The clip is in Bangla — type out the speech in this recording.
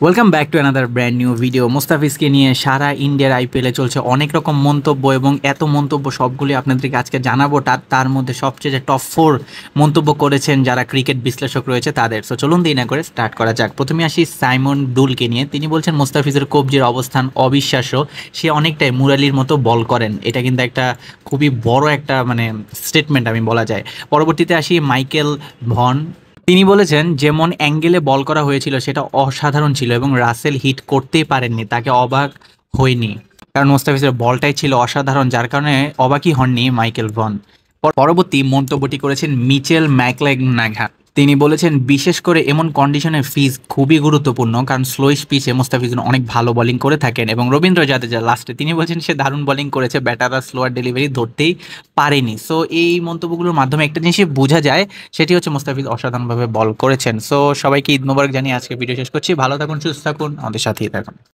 Welcome back to another brand new video. মুস্তাফিজকে নিয়ে সারা ইন্ডিয়ার আইপিএলে চলছে অনেক রকম মন্তব্য এবং এত মন্তব্য সবগুলি আপনাদেরকে আজকে জানাবো। তার মধ্যে সবচেয়ে যে টপ 4 মন্তব্য করেছেন যারা ক্রিকেট বিশ্লেষক রয়েছে তাদের। সো চলুন দেরি না করে স্টার্ট করা যাক। প্রথমে আসি সাইমন ডুলকে নিয়ে। তিনি বলছেন মুস্তাফিজের কবজির অবস্থান অবিশ্বাস্য, সে অনেকটাই মুরালির মতো বল করেন। এটা কিন্তু একটা খুবই বড় একটা স্টেটমেন্ট আমি বলা যায়। পরবর্তীতে আসি মাইকেল ভন। তিনি বলেছেন যেমন অ্যাঙ্গেলে বল করা হয়েছিল সেটা অসাধারণ ছিল এবং রাসেল হিট করতেই পারেননি, তাকে অবাক হয়নি, কারণ মোস্তাফিজের বলটাই ছিল অসাধারণ, যার কারণে অবাকই হননি মাইকেল ভন। পরবর্তী মন্তব্যটি করেছেন মিচেল ম্যাকলেগনাঘা। তিনি বলেছেন বিশেষ করে এমন কন্ডিশনে ফিজ খুবই গুরুত্বপূর্ণ, কারণ স্লো পিচে মোস্তাফিজ অনেক ভালো বোলিং করে থাকেন। এবং রবীন্দ্র জাদেজা লাস্টে তিনি বলছেন সে দারুণ বোলিং করেছে, ব্যাটাররা স্লোয়ার ডেলিভারি ধরতেই পারেনি। সো এই মন্তব্যগুলোর মাধ্যমে একটা জিনিসই বোঝা যায়, সেটি হচ্ছে মোস্তাফিজ অসাধারণভাবে বল করেছেন। সো সবাইকে ঈদ মোবারক জানিয়ে আজকে ভিডিও শেষ করছি। ভালো থাকুন, সুস্থ থাকুন, আমাদের সাথেই থাকুন।